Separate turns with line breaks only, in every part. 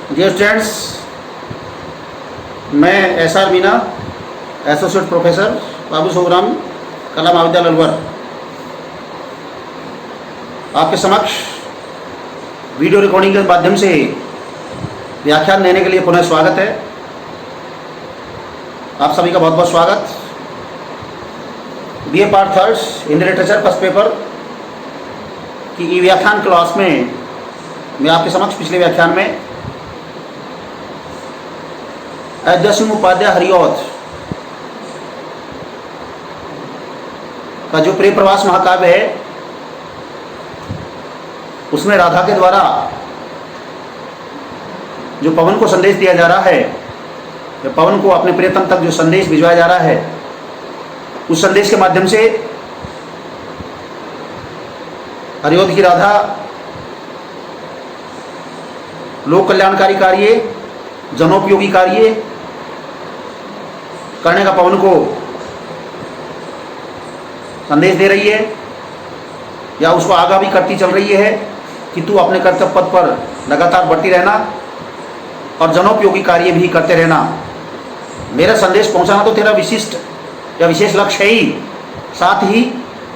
Dear students, मैं SR Meena, associate professor, बाबू सोहराम, कला महाविद्यालय अलवर, आपके समक्ष वीडियो रिकॉर्डिंग के माध्यम से व्याख्यान देने के लिए पुनः स्वागत है। आप सभी का बहुत बहुत स्वागत। BA part third Hindi literature first paper की ई व्याख्यान क्लास में मैं आपके समक्ष पिछले व्याख्यान में अयोध्या सिंह उपाध्याय हरिऔध का जो प्रेम प्रवास महाकाव्य है उसमें राधा के द्वारा जो पवन को संदेश दिया जा रहा है, पवन को अपने प्रियतम तक जो संदेश भिजवाया जा रहा है, उस संदेश के माध्यम से हरिऔध की राधा लोक कल्याणकारी कार्य, जनोपयोगी कार्य करने का पवन को संदेश दे रही है या उसको आगाह भी करती चल रही है कि तू अपने कर्तव्य पथ पर लगातार बढ़ती रहना और जनोपयोगी कार्य भी करते रहना। मेरा संदेश पहुंचाना तो तेरा विशिष्ट या विशेष लक्ष्य है ही, साथ ही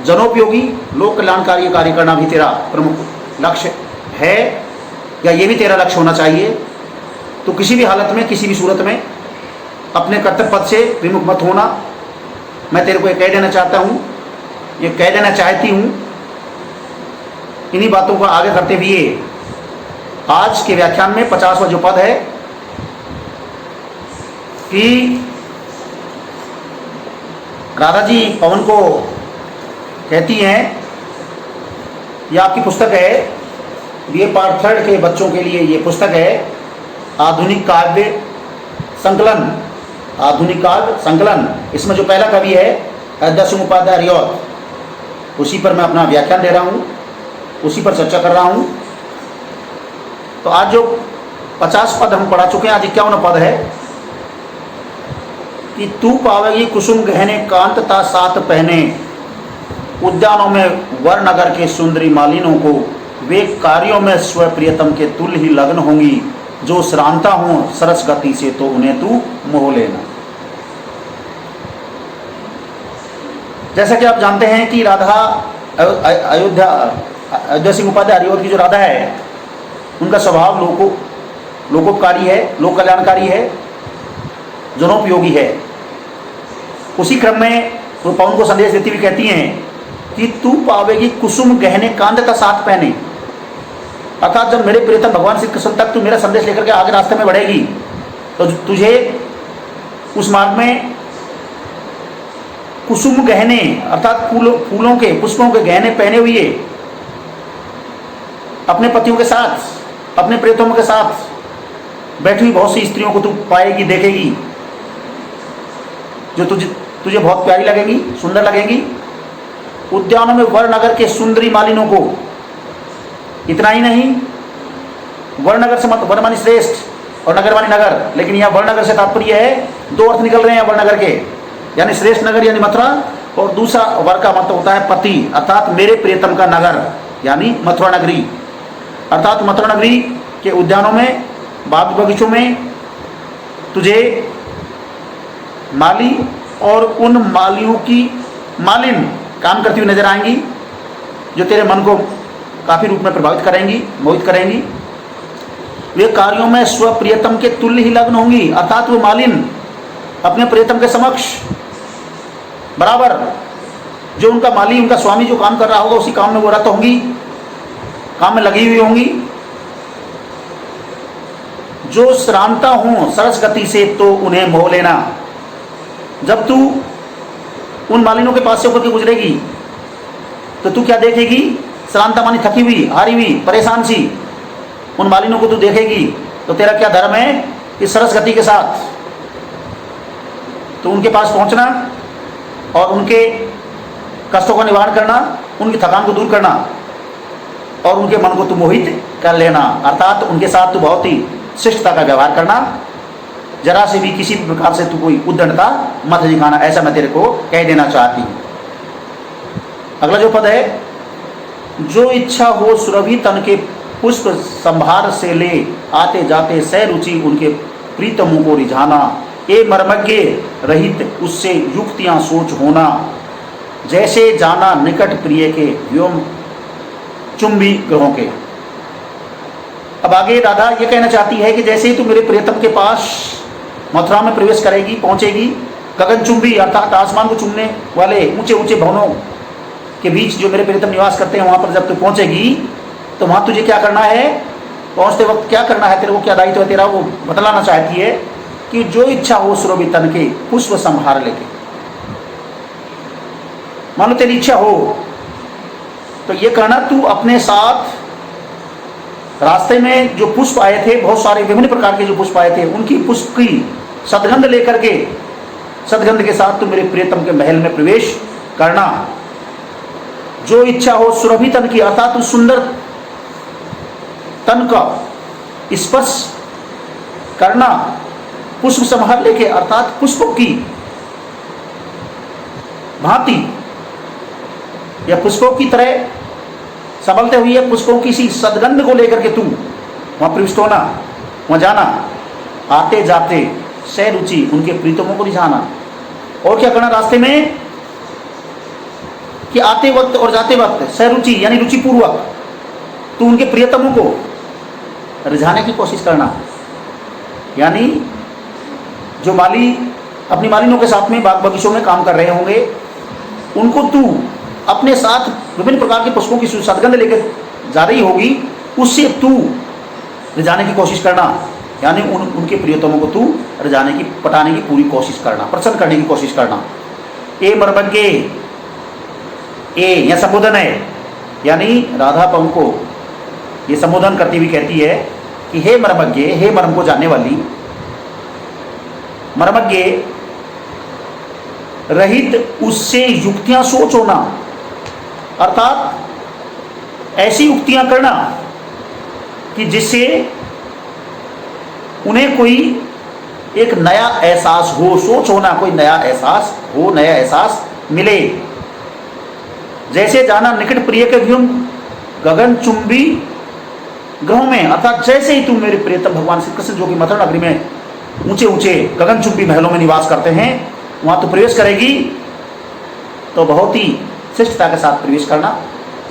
जनोपयोगी लोक कल्याणकारी कार्य करना भी तेरा प्रमुख लक्ष्य है या ये भी तेरा लक्ष्य होना चाहिए। तो किसी भी हालत में, किसी भी सूरत में अपने कर्तव्य पथ से विमुख मत होना। मैं तेरे को ये कह देना चाहता हूँ, ये कह देना चाहती हूँ। इन्हीं बातों को आगे करते हुए आज के व्याख्यान में 50वां जो पद है कि राधा जी पवन को कहती हैं, यह आपकी पुस्तक है, BA पार्ट थर्ड के बच्चों के लिए ये पुस्तक है, आधुनिक काव्य संकलन, आधुनिक काव्य संकलन। इसमें जो पहला कवि है अयोध्या सिंह उपाध्याय हरिऔध, उसी पर मैं अपना व्याख्यान दे रहा हूँ, उसी पर चर्चा कर रहा हूँ। तो आज जो 50 पद हम पढ़ा चुके हैं, आज 51वां पद है कि तू पावेगी कुसुम गहने कांतता साथ पहने, उद्यानों में वर नगर के सुंदरी मालिनों को, वे कार्यों में स्व प्रियतम के तुल्य ही लग्न होंगी, जो श्रांता हों सरस गति से तो उन्हें तू मोह लेना। जैसा कि आप जानते हैं कि राधा अयोध्या सिंह उपाध्याय हरिऔध की जो राधा है, उनका स्वभाव लोकोपकारी है, लोक कल्याणकारी है, जनोपयोगी है। उसी क्रम में वो पवन को संदेश देती हुई कहती हैं कि तू पावेगी कुसुम गहने कांतता साथ पहने, अर्थात जब मेरे प्रियतम भगवान श्री कृष्ण तक तू मेरा संदेश लेकर के आगे रास्ते में बढ़ेगी तो तुझे उस मार्ग में कुसुम गहने अर्थात फूलों के, पुष्पों के गहने पहने हुए अपने पतियों के साथ, अपने प्रियतमों के साथ बैठी हुई बहुत सी स्त्रियों को तू पाएगी, देखेगी, जो तुझे बहुत प्यारी लगेंगी, सुंदर लगेंगी। उद्यानों में वर नगर के सुंदरी मालिनों को, इतना ही नहीं, वर नगर से मत, वर मानी श्रेष्ठ और नगर मानी नगर, लेकिन यहाँ वर नगर से तात्पर्य है, दो अर्थ निकल रहे हैं वर नगर के, यानी श्रेष्ठ नगर यानी मथुरा, और दूसरा वर का मतलब होता है पति, अर्थात मेरे प्रियतम का नगर यानी मथुरा नगरी। अर्थात मथुरा नगरी के उद्यानों में, बाग बगीचों में तुझे माली और उन मालियों की मालिन काम करती हुई नजर आएंगी, जो तेरे मन को काफी रूप में प्रभावित करेंगी, मोहित करेंगी। वे कार्यों में स्व प्रियतम के तुल्य ही लग्न होंगी, अर्थात वो मालिन अपने प्रियतम के समक्ष बराबर, जो उनका माली, उनका स्वामी जो काम कर रहा होगा उसी काम में वो रत होंगी, काम में लगी हुई होंगी। जो श्रांता हों सरस गति से तो उन्हें मोह लेना। जब तू उन मालिनों के पास से होकर के गुजरेगी तो तू क्या देखेगी? श्रांता मानी थकी हुई, हारी हुई, परेशान सी उन मालिनों को तू देखेगी तो तेरा क्या धर्म है कि सरस गति के साथ तो उनके पास पहुंचना और उनके कष्टों का निवारण करना, उनकी थकान को दूर करना और उनके मन को तू मोहित कर लेना, अर्थात उनके साथ तू बहुत ही शिष्टता का व्यवहार करना, जरा से भी किसी भी प्रकार से तू कोई उद्दंडता मत दिखाना, ऐसा मैं तेरे को कह देना चाहती हूँ। अगला जो पद है, जो इच्छा हो सुरभि तन के पुष्प संभार से ले आते जाते सह रुचि उनके प्रीतमों को रिझाना, ए मर्मज्ञ रहित उससे युक्तियां सोच होना, जैसे जाना निकट प्रिय के व्योम चुंबी ग्रहों के। अब आगे राधा ये कहना चाहती है कि जैसे ही तू मेरे प्रियतम के पास मथुरा में प्रवेश करेगी, पहुंचेगी, गगनचुंबी अर्थात आसमान को चूमने वाले ऊंचे ऊंचे भवनों के बीच जो मेरे प्रियतम निवास करते हैं, वहां पर जब तू पहुंचेगी तो वहां तुझे क्या करना है, पहुंचते वक्त क्या करना है, तेरे को क्या दायित्व है तेरा, वो बतलाना चाहती है कि जो इच्छा हो सुरभि तन के पुष्प संहार लेके। मान लो तेरी इच्छा हो तो ये करना, तू अपने साथ रास्ते में जो पुष्प आए थे, बहुत सारे विभिन्न प्रकार के जो पुष्प आए थे, उनकी पुष्प की सदगंध लेकर के, सदगंध के साथ तू मेरे प्रियतम के महल में प्रवेश करना। जो इच्छा हो सुरभि तन की अर्थात उस सुंदर तन का स्पर्श करना, पुष्प संहार लेके अर्थात पुष्पों की भांति या पुष्पों की तरह संभलते हुए पुष्पों की सी सदगंध को लेकर के तू वहां प्रविष्ट होना, वहां जाना, आते जाते सह रुचि उनके प्रीतमों को रिझाना। और क्या करना रास्ते में कि आते वक्त और जाते वक्त सह रुचि यानी रुचि पूर्वक तू उनके प्रियतमों को रिझाने की कोशिश करना। यानी जो माली अपनी मालिनों के साथ में बाग बगीचों में काम कर रहे होंगे, उनको तू अपने साथ विभिन्न प्रकार के पुष्पों की सदगंध लेकर जा रही होगी, उससे तू रिझाने की कोशिश करना। यानी उनके प्रियतमों को तू रिझाने की, पटाने की पूरी कोशिश करना, प्रसन्न करने की कोशिश करना। ए मर्मज्ञ, ए यह संबोधन है, यानी राधा पवन को ये संबोधन करती हुई कहती है कि हे मर्मज्ञ, हे मर्म को जानने वाली, मर्मज्ञ रहित उससे युक्तियां सोच होना, अर्थात ऐसी युक्तियां करना कि जिससे उन्हें कोई एक नया एहसास हो, सोच होना, कोई नया एहसास हो, नया एहसास मिले। जैसे जाना निकट प्रिय के व्योम गगन चुंबी ग्रहों में, अर्थात जैसे ही तुम मेरे प्रियतम भगवान श्री कृष्ण जो कि मथुरा नगरी में ऊंचे ऊंचे गगनचुंबी महलों में निवास करते हैं, वहां तो प्रवेश करेगी तो बहुत ही शिष्टता के साथ प्रवेश करना,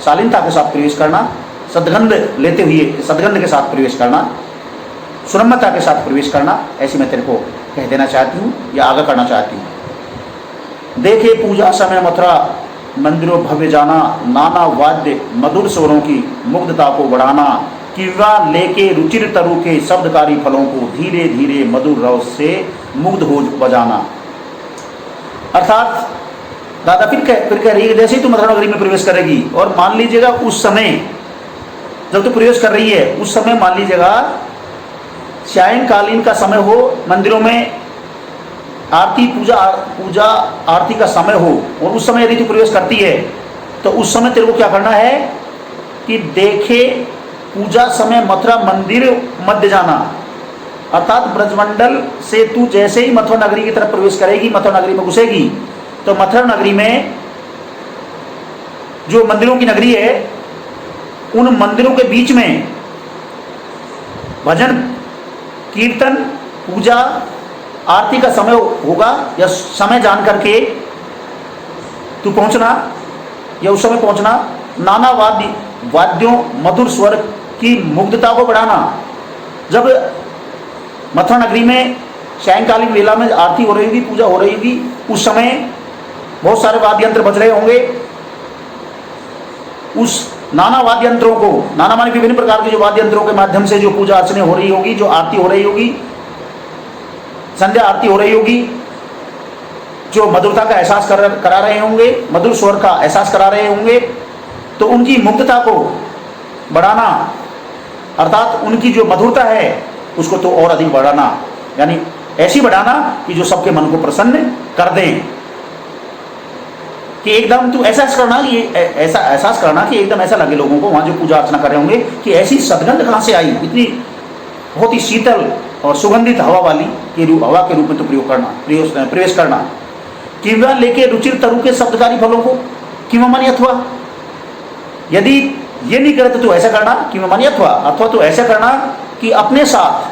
शालीनता के साथ प्रवेश करना, सदगंध लेते हुए सदगंध के साथ प्रवेश करना, सुरम्यता के साथ प्रवेश करना। ऐसी मैं तेरे को कह देना चाहती हूँ या आगे करना चाहती हूँ। देखे पूजा समय मथुरा मंदिरों भव्य जाना, नाना वाद्य मधुर स्वरों की मुग्धता को बढ़ाना, किवा लेके रुचिर तरु के शब्दकारी फलों को धीरे धीरे मधुर रस से मुग्ध हो बजाना। अर्थात दादा फिर कह रही है, जैसे ही तुम मथुरा नगरी में प्रवेश करेगी और मान लीजिएगा उस समय जब तू प्रवेश कर रही है, उस समय मान लीजिएगा सायंकालीन का समय हो, मंदिरों में आरती पूजा आरती का समय हो, और उस समय यदि तू प्रवेश करती है तो उस समय तेरे को क्या करना है कि देखे पूजा समय मथुरा मंदिर मध्य जाना, अर्थात ब्रजमंडल से तू जैसे ही मथुरा नगरी की तरफ प्रवेश करेगी, मथुरा नगरी में घुसेगी, तो मथुरा नगरी में जो मंदिरों की नगरी है, उन मंदिरों के बीच में भजन कीर्तन पूजा आरती का समय होगा, या समय जान करके तू पहुंचना या उस समय पहुंचना। नाना वाद्यों मधुर स्वर की मुग्धता को बढ़ाना। जब मथुरा नगरी में सायंकालीन वेला में आरती हो रही होगी, पूजा हो रही होगी, उस समय बहुत सारे वाद्य यंत्र बज रहे होंगे। उस नाना वाद्य यंत्रों को, नाना माने विभिन्न प्रकार के जो वाद्य यंत्रों के माध्यम से जो पूजा अर्चना हो रही होगी, जो आरती हो रही होगी, संध्या आरती हो रही होगी, जो मधुरता का एहसास करा रहे होंगे, मधुर स्वर का एहसास करा रहे होंगे, तो उनकी मुग्धता को बढ़ाना, अर्थात उनकी जो मधुरता है उसको तो और अधिक बढ़ाना, यानी ऐसी बढ़ाना कि जो सबके मन को प्रसन्न कर दें। कि एकदम तू एहसास करना, ये ऐसा एहसास करना कि एकदम ऐसा लगे लोगों को वहाँ जो पूजा अर्चना कर रहे होंगे कि ऐसी सदगंध कहाँ से आई, इतनी बहुत ही शीतल और सुगंधित हवा वाली हवा के रूप में तो प्रवेश करना। किंवा लेके रुचिर तरु के शब्दकारी फलों को, किंवा मानी अथवा, यदि ये नहीं करे तो तू ऐसा करना कि मैं मानी, अथवा तू ऐसा करना कि अपने साथ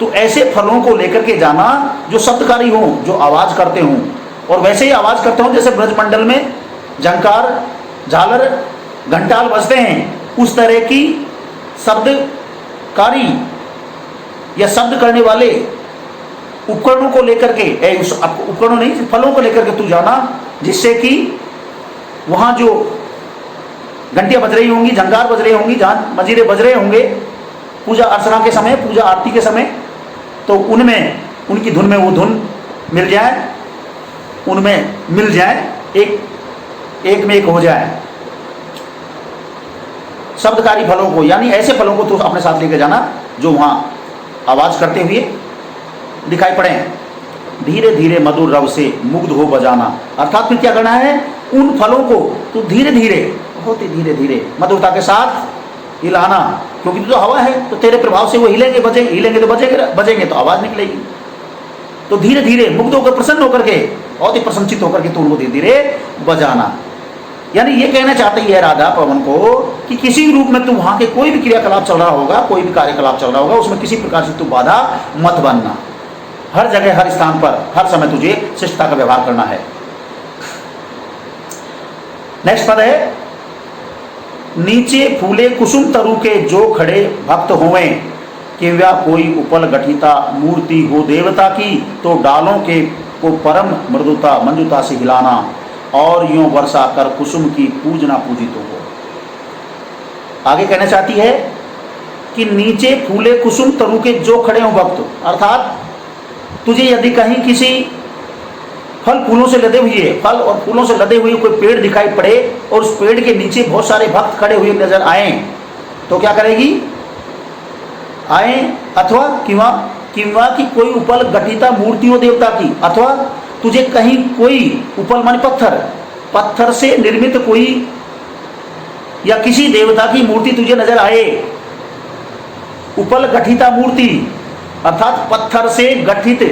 तो ऐसे फलों को लेकर के जाना जो शब्दकारी हों, जो आवाज करते हों, और वैसे ही आवाज करते हों जैसे ब्रजमंडल में झंकार, झालर, घंटाल बजते हैं, उस तरह की शब्दकारी या शब्द करने वाले उपकरणों को लेकर के, उपकरणों नहीं, फलों को लेकर के तू जाना, जिससे कि वहां जो घंटियां बज रही होंगी, झंकार बज रही होंगी, जहां मजीरे बज रहे होंगे पूजा अर्चना के समय, पूजा आरती के समय, तो उनमें, उनकी धुन में वो धुन मिल जाए, उनमें मिल जाए, एक में एक हो जाए। शब्दकारी फलों को, यानी ऐसे फलों को तो अपने साथ लेकर जाना जो वहां आवाज करते हुए दिखाई पड़े। धीरे धीरे मधुर रव से मुग्ध हो बजाना, अर्थात फिर क्या करना है, उन फलों को तो धीरे धीरे, बहुत ही धीरे धीरे मधुरता के साथ हिलाना, क्योंकि तो हवा है तो तेरे प्रभाव से वो हिलेंगे, बजेंगे, हिलेंगे तो बजेंगे तो आवाज निकलेगी। तो धीरे धीरे मुग्ध होकर, प्रसन्न होकर के, बहुत ही प्रसन्नचित होकर के तू उनको धीरे धीरे बजाना। यानी ये कहना चाहती है राधा पवन को कि किसी भी रूप में तू वहां के कोई भी क्रियाकलाप चल रहा होगा, कोई भी कार्यकलाप चल रहा होगा, उसमें किसी प्रकार से तू बाधा मत बनना। हर जगह, हर स्थान पर, हर समय तुझे शिष्टता का व्यवहार करना है। नेक्स्ट पद है, नीचे फूले कुसुम तरु के जो खड़े भक्त होवें, कि वह कोई उपल गठिता मूर्ति हो देवता की, तो डालों के को परम मृदुता मंजुता से हिलाना, और यूं वर्षा कर कुसुम की पूजना पूजितों को। आगे कहना चाहती है कि नीचे फूले कुसुम तरु के जो खड़े हो भक्त, अर्थात तुझे यदि कहीं किसी फल फूलों से लदे हुए, फल और फूलों से लदे हुए कोई पेड़ दिखाई पड़े और उस पेड़ के नीचे बहुत सारे भक्त खड़े हुए नजर आए, तो क्या करेगी, आए, अथवा किंवा की कोई उपल गठिता मूर्ति हो देवता की, अथवा तुझे कहीं कोई उपल माने पत्थर से निर्मित कोई या किसी देवता की मूर्ति तुझे नजर आए। उपल गठिता मूर्ति अर्थात पत्थर से गठित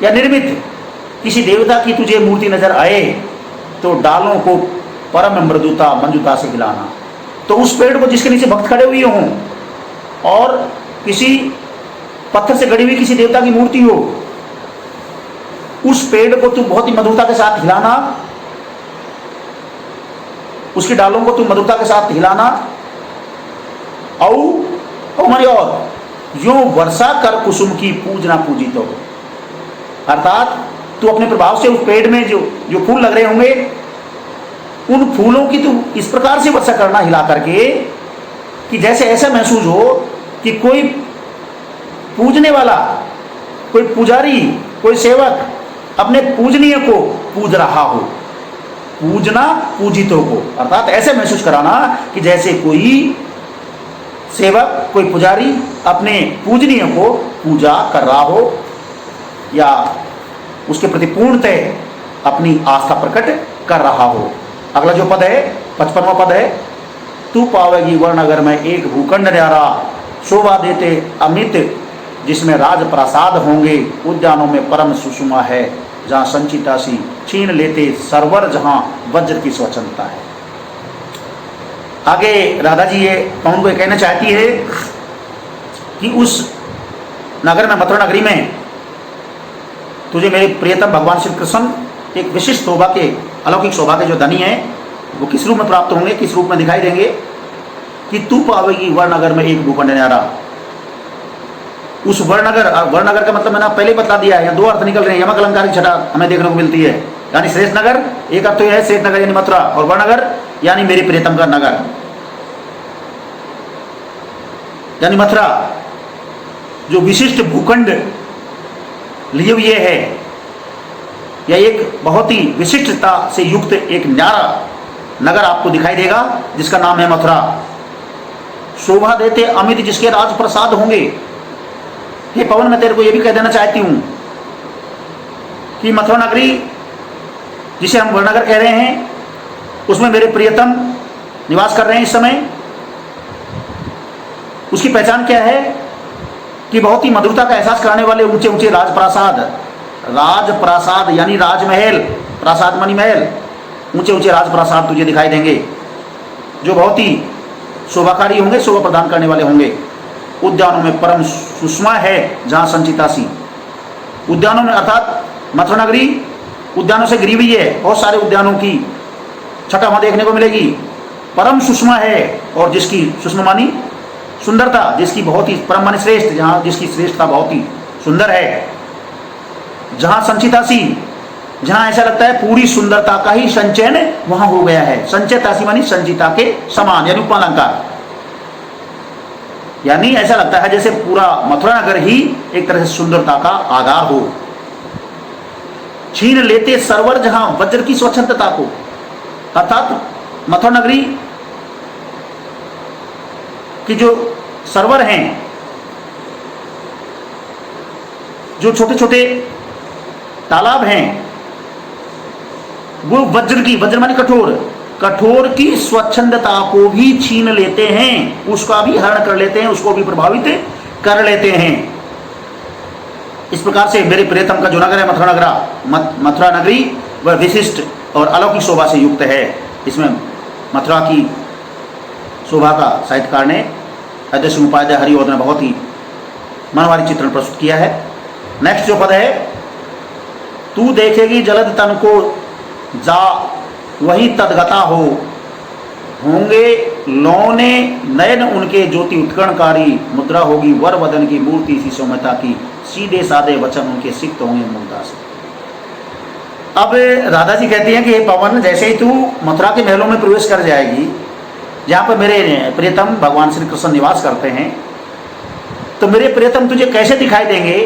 या निर्मित किसी देवता की तुझे मूर्ति नजर आए, तो डालों को परम मृदुता मंजुता से हिलाना। तो उस पेड़ को जिसके नीचे भक्त खड़े हुए हों और किसी पत्थर से गढ़ी हुई किसी देवता की मूर्ति हो, उस पेड़ को तू बहुत ही मधुरता के साथ हिलाना, उसकी डालों को तू मधुरता के साथ हिलाना, और यूं वर्षा कर कुसुम की पूजना पूजित हो, अर्थात तू अपने प्रभाव से उस पेड़ में जो फूल लग रहे होंगे उन फूलों की तू इस प्रकार से वर्षा करना हिला करके कि जैसे ऐसा महसूस हो कि कोई पूजने वाला, कोई पुजारी, कोई सेवक अपने पूजनीय को पूज रहा हो, पूजना पूजितों को, अर्थात ऐसे महसूस कराना कि जैसे कोई सेवक, कोई पुजारी अपने पूजनीय को पूजा कर रहा हो या उसके प्रति पूर्णतः अपनी आस्था प्रकट कर रहा हो। अगला जो पद है 55वां पद है, तू पावेगी वर्णनगर में एक भूखंड न्यारा, शोभा देते अमित जिसमें राज प्रासाद होंगे, उद्यानों में परम सुषमा है, जहाँ संचिता सी छीन लेते सरवर, जहाँ वज्र की स्वच्छंदता है। आगे राधा जी ये पवन को कहना चाहती है कि उस नगर में, मथुरा नगरी में तुझे मेरे प्रियतम भगवान श्री कृष्ण एक विशिष्ट शोभा के, अलौकिक शोभा के जो धनी है, वो किस रूप में प्राप्त होंगे, किस रूप में दिखाई देंगे, कि तू पावेगी वर्णनगर में एक भूखंड न्यारा। उस वर्णनगर का मतलब मैंने पहले बता दिया है, यहाँ दो अर्थ निकल रहे हैं, यमक अलंकार की छटा हमें देखने को मिलती है, यानी श्रेष्ठ नगर, एक अर्थ तो यह है श्रेष्ठ नगर यानी मथुरा, और वर्णनगर यानी मेरी प्रियतम का नगर यानी मथुरा, जो विशिष्ट भूखंड लिए हुए है, या एक बहुत ही विशिष्टता से युक्त एक न्यारा नगर आपको दिखाई देगा जिसका नाम है मथुरा। शोभा देते अमित जिसके राज प्रसाद होंगे। हे पवन, मैं तेरे को यह भी कह देना चाहती हूं कि मथुरा नगरी जिसे हम वर्णनगर कह रहे हैं, उसमें मेरे प्रियतम निवास कर रहे हैं इस समय। उसकी पहचान क्या है कि बहुत ही मधुरता का एहसास कराने वाले ऊंचे ऊंचे राजप्रासाद यानी राजमहल, प्रासाद मणि महल, ऊंचे ऊंचे राजप्रासाद तुझे दिखाई देंगे। जो बहुत ही शोभाकारी होंगे, शोभा प्रदान करने वाले होंगे। उद्यानों में परम सुषमा है जहाँ संचिता सी। उद्यानों में अर्थात मथुरा नगरी उद्यानों से घिरी हुई है, बहुत सारे उद्यानों की छटा वहाँ देखने को मिलेगी। परम सुषमा है, और जिसकी सुषमा मानी सुंदरता, जिसकी बहुत ही परम मानी श्रेष्ठ, जहाँ जिसकी श्रेष्ठता बहुत ही सुंदर है। जहाँ संचिता सी, जहाँ ऐसा लगता है पूरी सुंदरता का ही संचयन वहां हो गया है। संचयता सी मानी संचिता के समान, यानी उपमालंकार, यानी ऐसा लगता है जैसे पूरा मथुरा नगर ही एक तरह से सुंदरता का आधार हो। छीन लेते सरवर जहां वज्र की स्वच्छंदता को, अर्थात मथुरा नगरी की जो सरवर हैं, जो छोटे छोटे तालाब हैं, वो वज्र मानी कठोर की स्वच्छंदता को भी छीन लेते हैं, उसका भी हरण कर लेते हैं, उसको भी प्रभावित कर लेते हैं। इस प्रकार से मेरे प्रियतम का जो नगर है मथुरा नगरी, वह विशिष्ट और अलौकिक शोभा से युक्त है। इसमें मथुरा की शोभा का साहित्यकार ने अध्यक्ष उपाध्याय हरिओद ने बहुत ही मनोहारी चित्रण प्रस्तुत किया है। नेक्स्ट जो पद है, तू देखेगी जलद तन को जा वही तदगता होंगे लौने नयन उनके ज्योति उत्कर्णकारी, मुद्रा होगी वर वदन की मूर्ति सी सौम्यता की, सीधे साधे वचन उनके सिक्त होंगे मूलता से। अब राधा जी कहती हैं कि हे पवन, जैसे ही तू मथुरा के महलों में प्रवेश कर जाएगी, जहाँ पर मेरे प्रियतम भगवान श्री कृष्ण निवास करते हैं, तो मेरे प्रियतम तुझे कैसे दिखाई देंगे?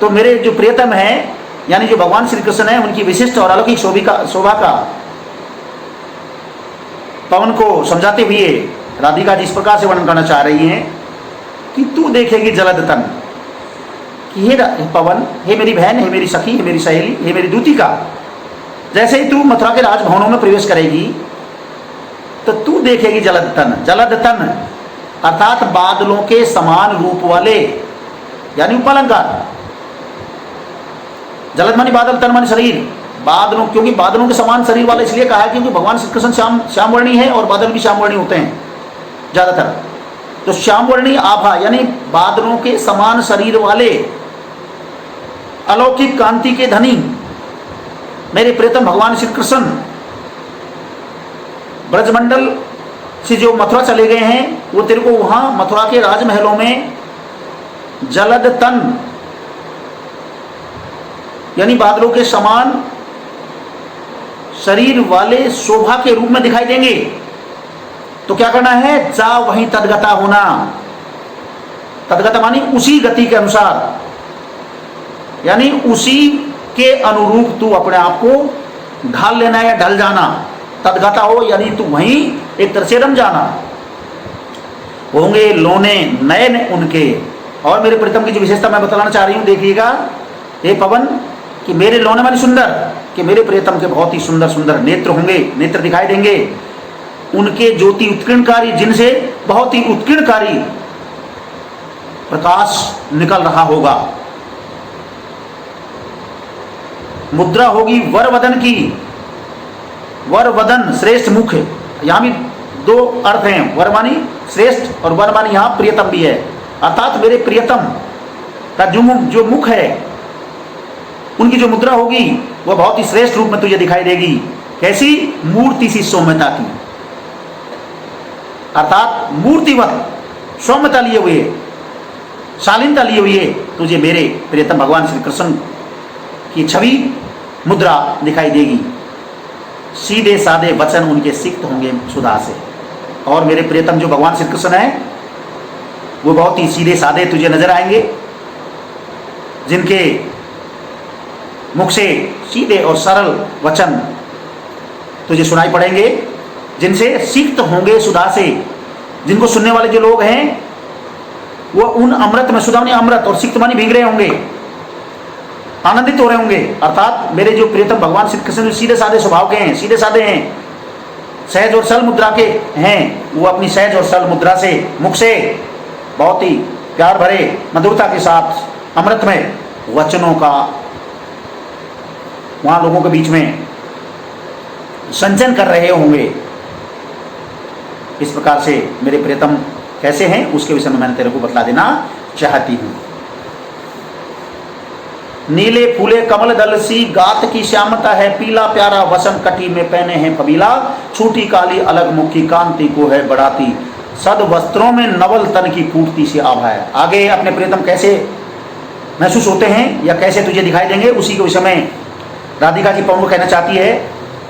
तो मेरे जो प्रियतम हैं, यानी जो भगवान श्री कृष्ण है, उनकी विशिष्ट और अलौकिक शोभा का पवन को समझाते हुए राधिका जी इस प्रकार से वर्णन करना चाह रही हैं कि तू देखेगी जलद तन, कि हे पवन, हे मेरी बहन, हे मेरी सखी, हे मेरी सहेली, हे मेरी दूतिका, जैसे ही तू मथुरा के राजभवनों में प्रवेश करेगी तो तू देखेगी जलद तन अर्थात बादलों के समान रूप वाले, यानी उपलंकार। जलद मानी बादल, तन मानी शरीर। बादलों, क्योंकि बादलों के समान शरीर वाले इसलिए कहा है क्योंकि भगवान श्री कृष्ण श्यामवर्णी है और बादल भी श्यामवर्णी होते हैं ज्यादातर। तो श्यामवर्णी आभा यानी बादलों के समान शरीर वाले अलौकिक कांति के धनी मेरे प्रियतम भगवान श्री कृष्ण ब्रजमंडल से जो मथुरा चले गए हैं, वो तेरे को वहां मथुरा के राजमहलों में जलद तन यानी बादलों के समान शरीर वाले शोभा के रूप में दिखाई देंगे। तो क्या करना है? जा वहीं तदगता होना। तदगता मानी उसी गति के अनुसार, यानी उसी के अनुरूप तू अपने आप को ढाल लेना या ढल जाना। तदगता हो यानी तू वहीं एक तरह से रम जाना। होंगे लोने नयन उनके। और मेरे प्रीतम की जो विशेषता मैं बतलाना चाह रही हूं, देखिएगा हे पवन, कि मेरे लोने मानी सुंदर, कि मेरे प्रियतम के बहुत ही सुंदर सुंदर नेत्र होंगे, नेत्र दिखाई देंगे। उनके ज्योति उत्कीर्णकारी, जिनसे बहुत ही उत्कीर्णकारी प्रकाश निकल रहा होगा। मुद्रा होगी वर वदन की। वर वदन श्रेष्ठ मुख, यहां भी दो अर्थ हैं, वर मानी श्रेष्ठ और वर मानी यहां प्रियतम भी है। अर्थात मेरे प्रियतम का जो मुख है, उनकी जो मुद्रा होगी वह बहुत ही श्रेष्ठ रूप में तुझे दिखाई देगी। कैसी? मूर्ति सी सौम्यता की, अर्थात मूर्तिवत सौम्यता लिए हुए, शालीनता लिए हुए तुझे मेरे प्रियतम भगवान श्री कृष्ण की छवि मुद्रा दिखाई देगी। सीधे साधे वचन उनके सिक्त होंगे सुधा से। और मेरे प्रियतम जो भगवान श्री कृष्ण है, वो बहुत ही सीधे साधे तुझे नजर आएंगे, जिनके मुख से सीधे और सरल वचन तुझे सुनाई पड़ेंगे, जिनसे सिक्त होंगे सुधा से। जिनको सुनने वाले जो लोग हैं, वो उन अमृत में, सुधा मानी अमृत और सिक्त मानी भीग रहे होंगे, आनंदित हो रहे होंगे। अर्थात मेरे जो प्रियतम भगवान श्री कृष्ण सीधे साधे स्वभाव के हैं, सीधे साधे हैं, सहज और सरल मुद्रा के हैं, वो अपनी सहज और सरल मुद्रा से, मुख से बहुत ही प्यार भरे मधुरता के साथ अमृतमय वचनों का वहां लोगों के बीच में संचयन कर रहे होंगे। इस प्रकार से मेरे प्रियतम कैसे हैं उसके विषय में मैंने तेरे को बतला देना चाहती हूँ। नीले फूले कमल दल सी गात की श्यामता है, पीला प्यारा वसन कटी में पहने हैं फबीला, छूटी काली अलग मुखी कांति को है बढ़ाती, सद वस्त्रों में नवल तन की फूटती सी आभा है। आगे अपने प्रियतम कैसे महसूस होते हैं या कैसे तुझे दिखाई देंगे उसी के विषय में राधिका जी पवन को कहना चाहती है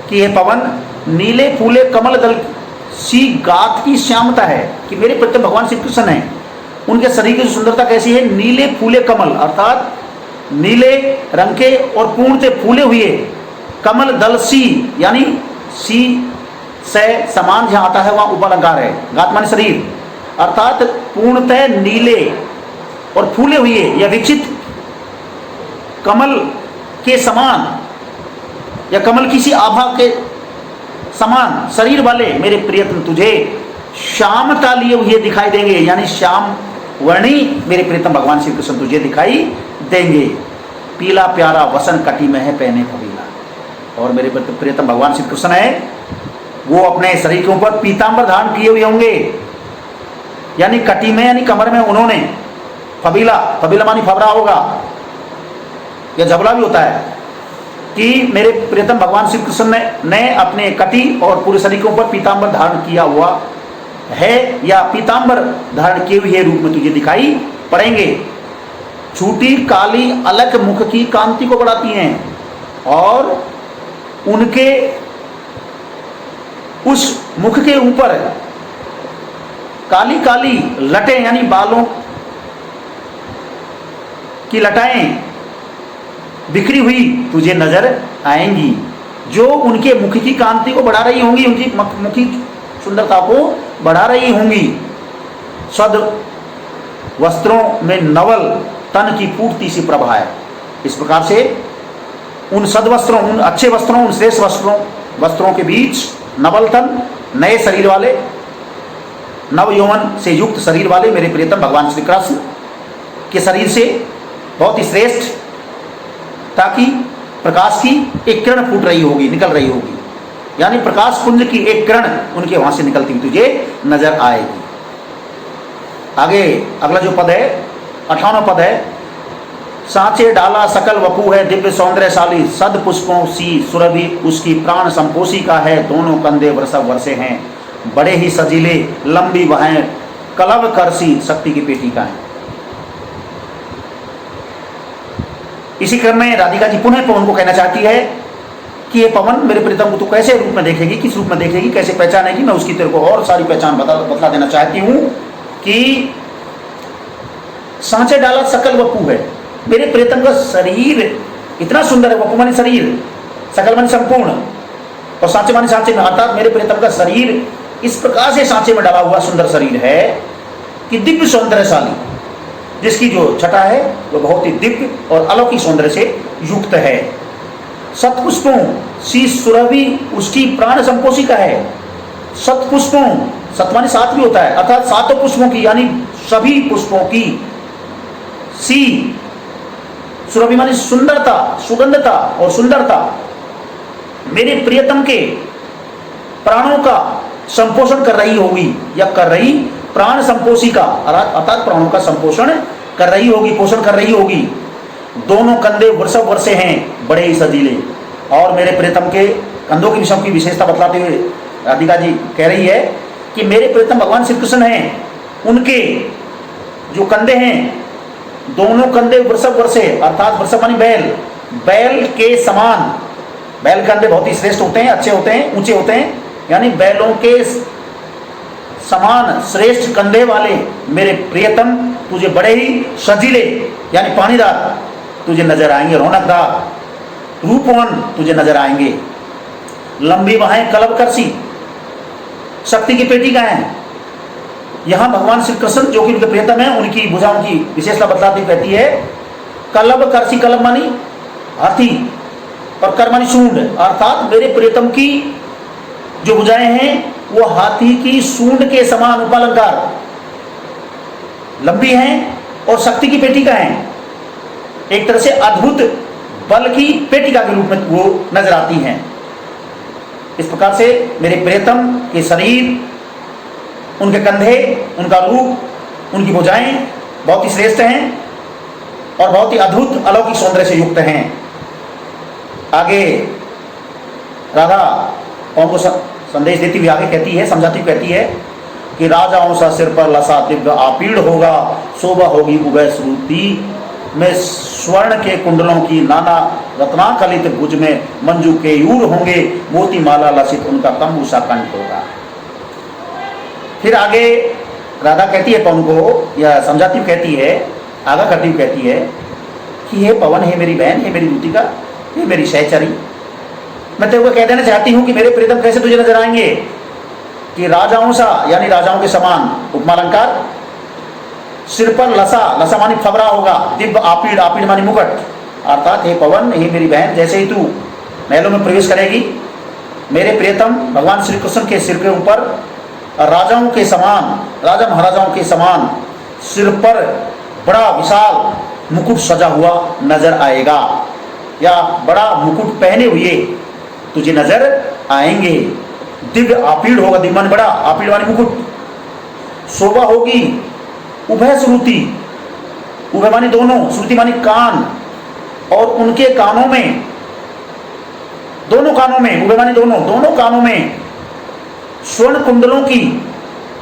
कि ये पवन नीले फूले कमल दल सी गात की श्यामता है, कि मेरे प्रियतम भगवान श्री कृष्ण हैं, उनके शरीर की सुंदरता कैसी है, नीले फूले कमल अर्थात नीले रंग के और पूर्णतः फूले हुए कमल दल सी, यानी सी से समान जहां आता है वहां उपलंकार है, गात माने शरीर, अर्थात पूर्णतः नीले और फूले हुए या विकसित कमल के समान या कमल की सी आभा के समान शरीर वाले मेरे प्रियतम तुझे श्यामता लिए हुए दिखाई देंगे, यानी श्याम वर्णी मेरे प्रियतम भगवान श्री कृष्ण तुझे दिखाई देंगे। पीला प्यारा वसन कटी में है पहने फबीला, और मेरे प्रियतम भगवान श्री कृष्ण है वो अपने शरीर के ऊपर पीतांबर धारण किए हुए होंगे, यानी कटी में यानी कमर में उन्होंने फबीला, फबीला मानी फबरा होगा या जबला भी होता है, कि मेरे प्रियतम भगवान श्री कृष्ण ने अपने कटी और पूरे शरीर के ऊपर पीतांबर धारण किया हुआ है या पीतांबर धारण किए हुए रूप में तुझे दिखाई पड़ेंगे। छूटी काली अलग मुख की कांति को बढ़ाती हैं, और उनके उस मुख के ऊपर काली काली लटें यानी बालों की लटाएं बिखरी हुई तुझे नजर आएंगी, जो उनके मुख की कांति को बढ़ा रही होंगी, उनकी मुखी सुंदरता को बढ़ा रही होंगी। सद वस्त्रों में नवल तन की पूर्ति सी प्रभा है। इस प्रकार से उन सदवस्त्रों, उन अच्छे वस्त्रों, उन श्रेष्ठ वस्त्रों के बीच नवल तन, नए शरीर वाले, नव यौवन से युक्त शरीर वाले मेरे प्रियतम भगवान श्री कृष्ण के शरीर से बहुत ही श्रेष्ठ, ताकि प्रकाश की एक किरण फूट रही होगी, निकल रही होगी, यानी प्रकाश पुंज की एक किरण उनके वहां से निकलती हुई तुझे नजर आएगी। आगे अगला जो पद है 58वां पद है, सांचे डाला सकल वपू है दिव्य सौंदर्यशाली, सद पुष्पों सी सुरभि उसकी प्राण संपोषी का है, दोनों कंधे वरसव वर्षे हैं, बड़े ही सजीले लंबी बाहें कलव करसी शक्ति की पेटी का है। इसी क्रम में राधिका जी पुनः पवन को कहना चाहती है कि ये पवन मेरे प्रीतम को तू कैसे रूप में देखेगी, किस रूप में देखेगी, कैसे पहचानेगी। मैं उसकी तेरे को और सारी पहचान बतला देना चाहती हूँ कि सांचे डाला सकल वपू है, मेरे प्रीतम का शरीर इतना सुंदर है। वपू माने शरीर, सकल माने संपूर्ण, और सांचे माने सांचे में, अर्थात मेरे प्रीतम का शरीर इस प्रकार से सांचे में डाला हुआ सुंदर शरीर है कि दिव्य सौंदर्यशाली, जिसकी जो छटा है वो बहुत ही दिव्य और अलौकिक सौंदर्य से युक्त है। सतपुष्पों सी सुरभि उसकी प्राण संपोषी का है। सतपुष्पों, सतमानी सात भी होता है, अर्थात सातों पुष्पों की, यानी सभी पुष्पों की, सी सुरभि मानी सुंदरता, सुगंधता और सुंदरता, मेरे प्रियतम के प्राणों का संपोषण कर रही होगी, या कर रही, प्राण संपोषी का अर्थात प्राणों का संपोषण कर रही होगी, पोषण कर रही होगी। दोनों कंधे वृषभ वर्षे हैं, बड़े ही सजीले। और मेरे प्रियतम के कंधों की विषम की विशेषता बतलाते हुए राधिका जी कह रही है कि मेरे प्रियतम भगवान श्री कृष्ण हैं, उनके जो कंधे हैं, दोनों कंधे वृषभ वर्षे, अर्थात वृषभ मानी बैल, बैल के समान। बैल कंधे बहुत ही श्रेष्ठ होते हैं, अच्छे होते हैं, ऊंचे होते हैं, यानी बैलों के समान श्रेष्ठ कंधे वाले मेरे प्रियतम तुझे बड़े ही सजीले यानी पानीदार तुझे नजर आएंगे, रौनकदार रूपवान तुझे नजर आएंगे। लंबी बाहें कलव करसी शक्ति की पेटी का है। यहां भगवान श्री कृष्ण जो कि उनके प्रियतम है, उनकी भुजाओं की विशेषता बतलाती हुई कहती है कलव करसी, कलव मानी हाथी और कर मानी सूंड, अर्थात मेरे प्रियतम की जो भुजाएं हैं वो हाथी की सूंड के समान उपालंकार लंबी हैं और शक्ति की पेटिका हैं। एक तरह से अद्भुत बल की पेटिका के रूप में वो नजर आती हैं। इस प्रकार से मेरे प्रियतम के शरीर उनके कंधे, उनका रूप, उनकी भुजाएं बहुत ही श्रेष्ठ हैं और बहुत ही अद्भुत अलौकिक सौंदर्य से युक्त हैं। आगे राधा पवन को संदेश देती हुई आगे कहती है, समझाती हुई कहती है कि राजाओं सा सिर पर लसा दिव्य आपीड़ होगा, शोभा होगी उभय श्रुति में स्वर्ण के कुंडलों की, नाना रत्नाकलित भुज में मंजू के यूर होंगे, मोती माला लसित उनका कंबूसा कंठ होगा। फिर आगे राधा कहती है पवन को, या समझाती हुई कहती है, आगा करती हुई कहती है कि हे पवन, हे मेरी बहन, हे मेरी दूतिका, हे मेरी सहचरी, मैं तेरे को कह देना चाहती हूँ कि मेरे प्रीतम कैसे तुझे नजर आएंगे कि राजाओं सा, यानी राजाओं के समान, उपमालंकार, सिर पर लसा, लसा मानी फबरा होगा, दिव्य आपीड़, आपीड़ मानी मुकुट, अर्थात हे पवन, हे मेरी बहन, जैसे ही तू महलों में प्रवेश करेगी, मेरे प्रियतम भगवान श्री कृष्ण के सिर के ऊपर राजाओं के समान, राजा महाराजाओं के समान सिर पर बड़ा विशाल मुकुट सजा हुआ नजर आएगा, या बड़ा मुकुट पहने हुए तुझे नजर आएंगे। दिव्य आपीड़ होगा, दिव्य मान बड़ा, आपीड़ मानी मुकुट, शोभा होगी उभय श्रुति, उभय मानी दोनों, श्रुति मानी कान, और उनके कानों में, दोनों कानों में, उभय मानी दोनों, दोनों कानों में स्वर्ण कुंडलों की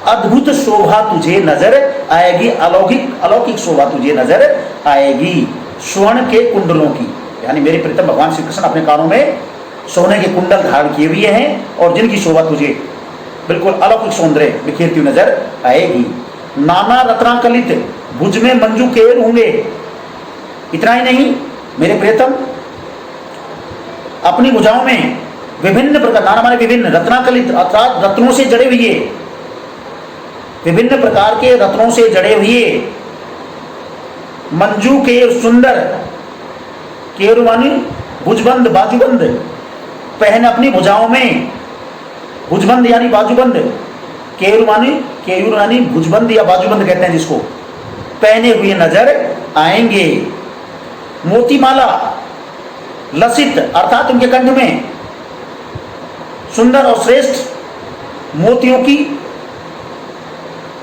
अद्भुत शोभा तुझे नजर आएगी, अलौकिक अलौकिक शोभा तुझे नजर आएगी, स्वर्ण के कुंडलों की, यानी मेरे प्रीतम भगवान श्री कृष्ण अपने कानों में सोने के कुंडल धारण किए हुए हैं और जिनकी शोभा तुझे बिल्कुल अलौकिक सौंदर्य बिखेरती हुई नजर आएगी। नाना रत्नाकलित भुज में मंजू केर होंगे। इतना ही नहीं, मेरे प्रियतम अपनी भुजाओं में विभिन्न प्रकार, नाना माने विभिन्न, रत्नाकलित अर्थात रत्नों से जड़े हुए, विभिन्न प्रकार के रत्नों से जड़े हुए मंजू केर, सुंदर, केर मानी भुजबंद, बाजूबंद, पहन अपनी भुजाओं में, भुजबंद यानी बाजूबंद, केयूर मानी भुजबंद या बाजूबंद कहते हैं जिसको, पहने हुए नजर आएंगे। मोतीमाला लसित, अर्थात उनके कंठ में सुंदर और श्रेष्ठ मोतियों की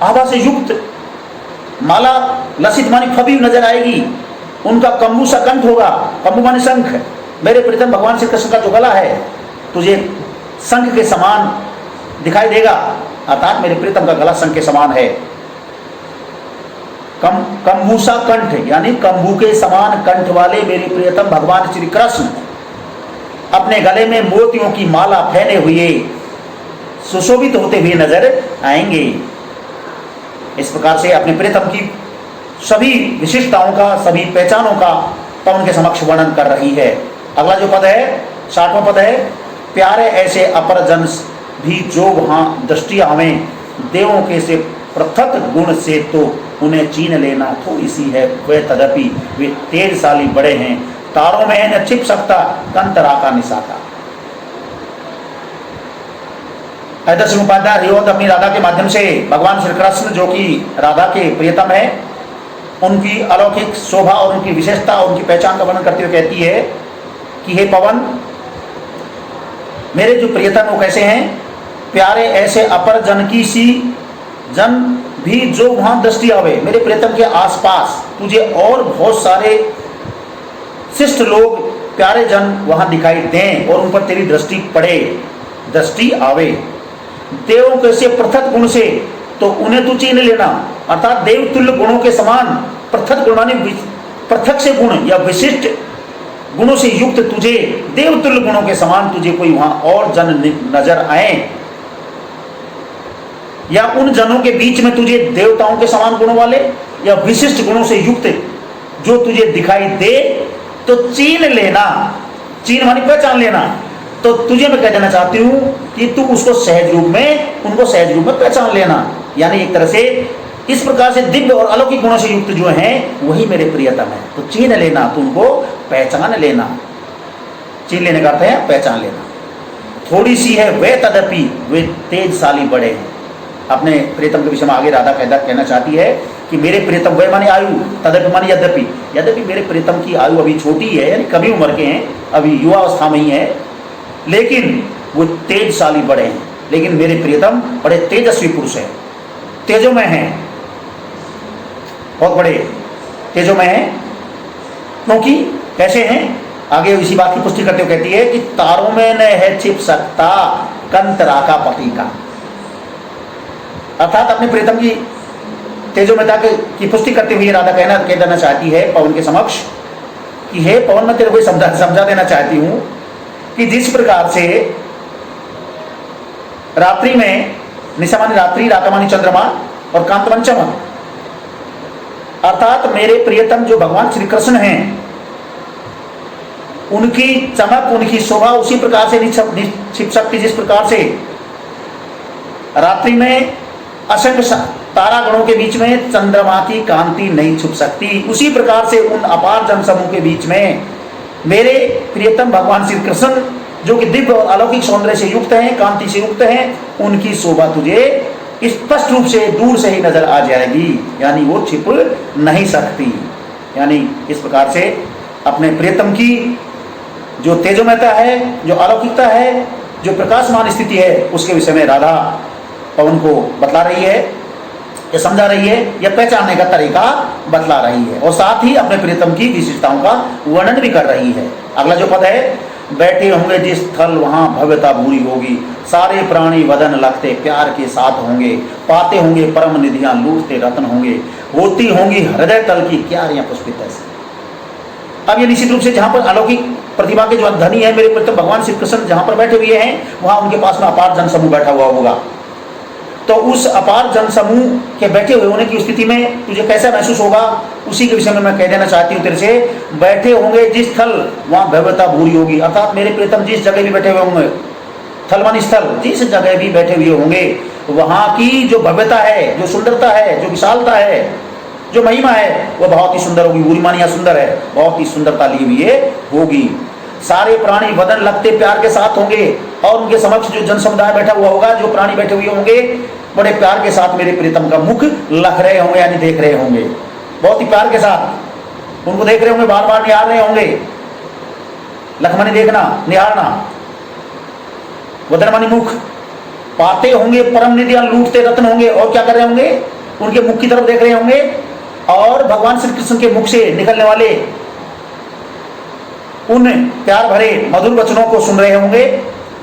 आभा से युक्त माला, लसित मानी फबी नजर आएगी। उनका कंबूसा कंठ होगा, कंबू मानी शंख, मेरे प्रीतम भगवान श्री कृष्ण का जो गला है तुझे शंख के समान दिखाई देगा, अर्थात मेरे प्रीतम का गला शंख के समान है। कंबूसा कंठ यानी कंबू के समान कंठ वाले मेरे प्रियतम भगवान श्री कृष्ण अपने गले में मोतियों की माला पहने हुए सुशोभित होते हुए नजर आएंगे। इस प्रकार से अपने प्रियतम की सभी विशिष्टताओं का, सभी पहचानों का पवन के समक्ष वर्णन कर रही है। अगला जो पद है, 60वां पद है, प्यारे ऐसे अपर जन भी जो वहां दृष्टि हमें, देवों के से पृथक गुण से तो उन्हें चीन लेना थोड़ी सी है, वे तदपि वे तेजशाली बड़े हैं, तारों में न छिप सकता कंतरा का निशाता। दर्शन उपाध्याय रियोत अपनी राधा के माध्यम से भगवान श्री कृष्ण जो कि राधा के प्रियतम है, उनकी अलौकिक शोभा और उनकी विशेषता और उनकी पहचान का वर्णन करते हुए कहती है कि हे पवन, मेरे जो प्रियतम वो कैसे हैं, प्यारे ऐसे अपर जन की सी जन भी जो वहां दृष्टि आवे, मेरे प्रियतम के आसपास तुझे और बहुत सारे शिष्ट लोग, प्यारे जन वहां दिखाई दें और उन पर तेरी दृष्टि पड़े, दृष्टि आवे, देवों के से पृथक गुण से तो उन्हें तू चीन लेना, अर्थात देव तुल्य गुणों के समान पृथक गुण माने पृथक से गुण या विशिष्ट गुणों से युक्त तुझे, देव तुल्य गुणों के समान तुझे कोई वहां और जन नजर आए, या उन जनों के बीच में तुझे देवताओं के समान गुणों वाले या विशिष्ट गुणों से युक्त जो तुझे दिखाई दे तो चीन लेना, चीन मानी पहचान लेना। तो तुझे मैं कह देना चाहती हूं कि तू उसको सहज रूप में, उनको सहज रूप में पहचान लेना, यानी एक तरह से इस प्रकार से दिव्य और अलौकिक गुणों से युक्त जो हैं वही मेरे प्रियतम है, तो चीन लेना, तू उनको पहचान लेना। चीन लेने का अर्थ है पहचान लेना। थोड़ी सी है वे तदपि वे तेजशाली बड़े हैं। अपने प्रियतम के विषय में आगे राधा कहना चाहती है कि मेरे प्रियतम, वे माने आयु, तदपि माने यद्यपि, यद्यपि मेरे प्रियतम की आयु अभी छोटी है, यानी कभी उम्र के हैं, अभी युवा अवस्था में ही है, लेकिन वो तेजशाली बड़े हैं, लेकिन मेरे प्रियतम बड़े तेजस्वी पुरुष हैं। तेजोमय हैं, बहुत बड़े तेजोमय हैं। क्योंकि कैसे हैं, आगे इसी बात की पुष्टि करते हुए कहती है कि तारों में न है छिप सकता कंतरा का पति का। अर्थात अपने प्रीतम की तेजोमयता की पुष्टि करते हुए राधा कह देना चाहती है पवन के समक्ष कि हे पवन, मैं तेरे को समझा देना चाहती हूं कि जिस प्रकार से रात्रि में निशामानी रात्रि, रातमानी चंद्रमा और कांतवन चमन, अर्थात मेरे प्रियतम जो भगवान श्री कृष्ण हैं, उनकी चमक, उनकी शोभा उसी प्रकार से नहीं छिप सकती जिस प्रकार से रात्रि में असंख्य तारागणों के बीच में चंद्रमा की कांति नहीं छुप सकती, उसी प्रकार से उन अपार जन समूह के बीच में मेरे प्रियतम भगवान श्री कृष्ण जो कि दिव्य और अलौकिक सौंदर्य से युक्त हैं, कांति से युक्त हैं, उनकी शोभा तुझे स्पष्ट रूप से दूर से ही नजर आ जाएगी, यानी वो छिप नहीं सकती। यानी इस प्रकार से अपने प्रियतम की जो तेजोमयता है, जो अलौकिकता है, जो प्रकाशमान स्थिति है, उसके विषय में राधा पवन को बतला रही है, या समझा रही है, या पहचानने का तरीका बतला रही है, और साथ ही अपने प्रियतम की विशेषताओं का वर्णन भी कर रही है। अगला जो पद है, बैठे होंगे जिस स्थल वहां भव्यता भूरी होगी, सारे प्राणी वदन लगते प्यार के साथ होंगे, पाते होंगे परम निधियां लूटते रत्न होंगे, होती होंगी हृदय तल की क्यारियां पुष्पित ऐसे। अब ये निश्चित रूप से जहां पर अलौकिक प्रतिभा के जो धनी है मेरे प्रियतम भगवान श्री कृष्ण जहां पर बैठे हुए हैं, वहां उनके पास में अपार जन समूह बैठा हुआ होगा। तो उस अपार जन समूह के बैठे हुए होने की स्थिति में तुझे कैसा महसूस होगा, उसी के विषय में मैं कह देना चाहती हूँ तेरे से। बैठे होंगे जिस स्थल वहां भव्यता भूरी होगी, अर्थात मेरे प्रियतम जिस जगह भी बैठे हुए होंगे, थल मानी स्थल, जिस जगह भी बैठे हुए होंगे, वहां की जो भव्यता है, जो सुंदरता है, जो विशालता है, जो महिमा है, वह बहुत ही सुंदर होगी। भूरी मानी सुंदर है, बहुत ही सुंदरता ली हुई होगी। सारे प्राणी वदन लगते प्यार के साथ होंगे, और उनके समक्ष जो जन समुदाय बैठा हुआ होगा, जो प्राणी बैठे हुए होंगे, बड़े प्यार के साथ मेरे प्रीतम का मुख लख रहे होंगे, यानी देख रहे होंगे, बहुत ही प्यार के साथ उनको देख रहे होंगे, बार बार निहार रहे होंगे। लखमनी देखना, निहारना, वदन मानी मुख, पाते होंगे परम निधियां लूटते रत्न होंगे, और क्या कर रहे होंगे, उनके मुख की तरफ देख रहे होंगे, और भगवान श्री कृष्ण के मुख से निकलने वाले उन प्यार भरे मधुर वचनों को सुन रहे होंगे।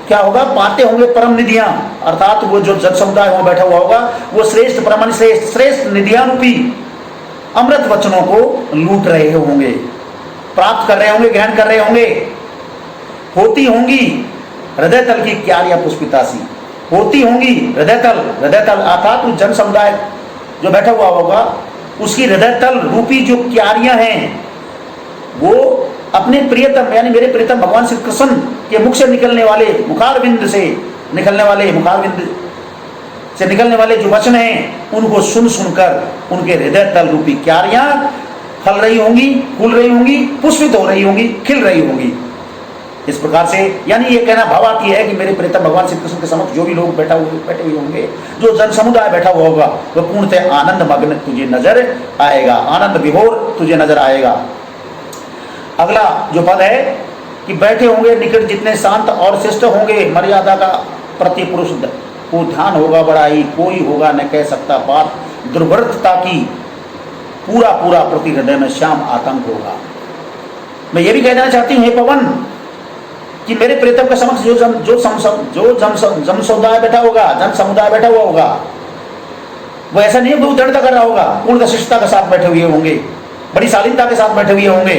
क्या होगा, पाते होंगे परम निधियां, अर्थात वो जो जन समुदाय वहां बैठा हुआ होगा, वो श्रेष्ठ परम श्रेष्ठ निधियां रूपी अमृत वचनों को लूट रहे होंगे, प्राप्त कर रहे होंगे, ग्रहण कर रहे होंगे। होती होंगी हृदय तल की क्यारियां पुष्पिता सी, होती होंगी हृदय तल अर्थात उस जन समुदाय जो बैठा हुआ होगा, उसकी हृदय तल रूपी जो क्यारियां हैं, वो अपने प्रियतम यानी मेरे प्रियतम भगवान श्री कृष्ण के मुख से निकलने वाले मुखारविंद से निकलने वाले जो वचन हैं, उनको सुन सुनकर उनके हृदय तल रूपी क्यारियां फल रही होंगी, फूल रही होंगी, पुष्पित हो रही होंगी, खिल रही होंगी। इस प्रकार से यानी ये कहना भावार्थी है कि मेरे प्रियतम भगवान श्री कृष्ण के समक्ष जो भी लोग बैठे हुए होंगे, जो जन समुदाय बैठा हुआ होगा, वह पूर्णतः आनंद मग्न तुझे नजर आएगा, आनंद विभोर तुझे नजर आएगा। अगला जो पद है कि बैठे होंगे निकट जितने शांत और श्रेष्ठ होंगे, मर्यादा का प्रति पुरुष को ध्यान होगा बड़ाई, कोई होगा न कह सकता बात, दुर्वृत्तता की पूरा पूरा प्रति हृदय में श्याम आतंक होगा। मैं ये भी कह देना चाहती हूँ हे पवन कि मेरे प्रियतम के समक्ष जो जन समुदाय बैठा होगा, जन समुदाय बैठा हुआ होगा, वो ऐसा नहीं है वो दृढ़ता कर रहा होगा, पूर्ण शिष्टता के साथ बैठे हुए होंगे, बड़ी शालीनता के साथ बैठे हुए होंगे,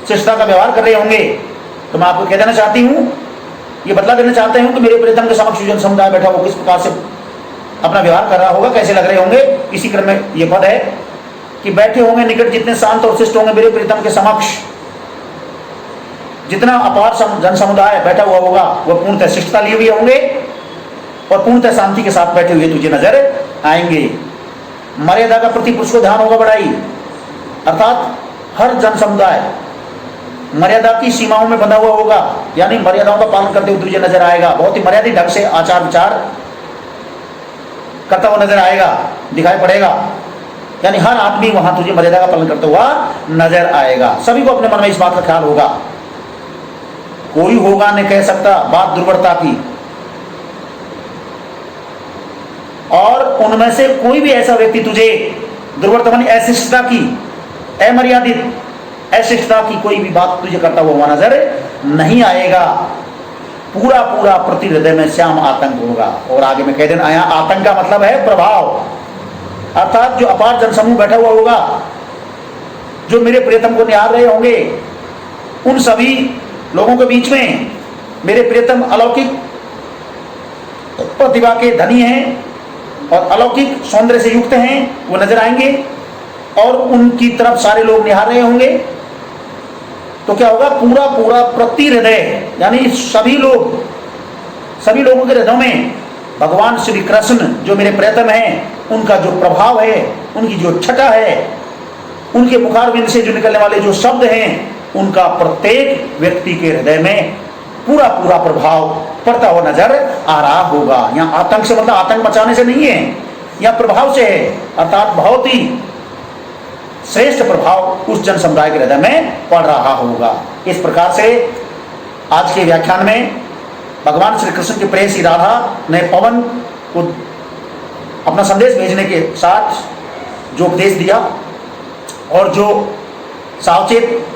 शिष्टता का व्यवहार कर रहे होंगे। तो मैं आपको कह देना चाहती हूँ, ये बतला देना चाहते हूँ कि मेरे प्रियतम के समक्ष जन समुदाय बैठा होगा किस प्रकार से अपना व्यवहार कर रहा होगा, कैसे लग रहे होंगे। इसी क्रम में ये पद है कि बैठे होंगे निकट जितने शांत और शिष्ट होंगे मेरे प्रियतम के समक्ष, जितना अपार जन समुदाय बैठा हुआ होगा वह पूर्णतः शिष्टता लिए हुए होंगे और पूर्णतः शांति के साथ बैठे हुए तुझे नजर आएंगे। मर्यादा का प्रति पुरुष को ध्यान होगा बड़ाई, अर्थात हर जन समुदाय मर्यादा की सीमाओं में बंधा हुआ होगा, यानी मर्यादाओं का पालन करते हुए तुझे नजर आएगा, बहुत ही मर्यादित ढंग से आचार विचार करता हुआ नजर आएगा, दिखाई पड़ेगा। यानी हर आदमी वहां तुझे मर्यादा का पालन करता हुआ नजर आएगा। सभी को अपने मन में इस बात का ख्याल होगा, कोई होगा नहीं कह सकता बात दुर्वरता की, और उनमें से कोई भी ऐसा व्यक्ति तुझे दुर्वर्तमान अशिष्टता की, अमर्यादित अशिष्टता की कोई भी बात तुझे करता हुआ वहां नजर नहीं आएगा। पूरा पूरा प्रति हृदय में श्याम आतंक होगा। और आगे में कह देना, यहाँ आतंक का मतलब है प्रभाव, अर्थात जो अपार जनसमूह बैठा हुआ होगा, जो मेरे प्रियतम को निहार रहे होंगे, उन सभी लोगों के बीच में मेरे प्रियतम अलौकिक प्रतिभा के धनी हैं और अलौकिक सौंदर्य से युक्त हैं, वो नजर आएंगे और उनकी तरफ सारे लोग निहार रहे होंगे। तो क्या होगा, पूरा पूरा प्रति हृदय, यानी सभी लोगों के हृदयों में भगवान श्री कृष्ण जो मेरे प्रियतम हैं, उनका जो प्रभाव है, उनकी जो छटा है, उनके मुखारविंद से जो निकलने वाले जो शब्द हैं, उनका प्रत्येक व्यक्ति के हृदय में पूरा पूरा प्रभाव पड़ता हुआ नजर आ रहा होगा। यहाँ आतंक से मतलब आतंक मचाने से नहीं है, यहाँ प्रभाव से है, अर्थात बहुत ही श्रेष्ठ प्रभाव उस जन समुदाय के हृदय में पड़ रहा होगा। इस प्रकार से आज के व्याख्यान में भगवान श्री कृष्ण की प्रेयसी राधा ने पवन को अपना संदेश भेजने के साथ जो उपदेश दिया और जो सावचेत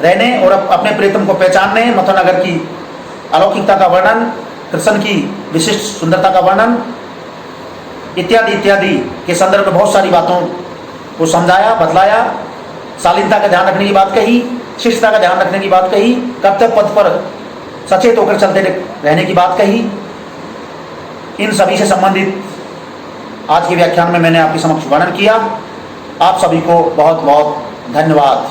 रहने और अपने प्रियतम को पहचानने, मथुरा नगर की अलौकिकता का वर्णन, कृष्ण की विशिष्ट सुंदरता का वर्णन इत्यादि इत्यादि के संदर्भ में बहुत सारी बातों को समझाया, बतलाया। शालीनता का ध्यान रखने की बात कही, शिष्टता का ध्यान रखने की बात कही, कर्तव्य पथ पर सचेत होकर चलते रहने की बात कही। इन सभी से संबंधित आज के व्याख्यान में मैंने आपके समक्ष वर्णन किया। आप सभी को बहुत बहुत धन्यवाद।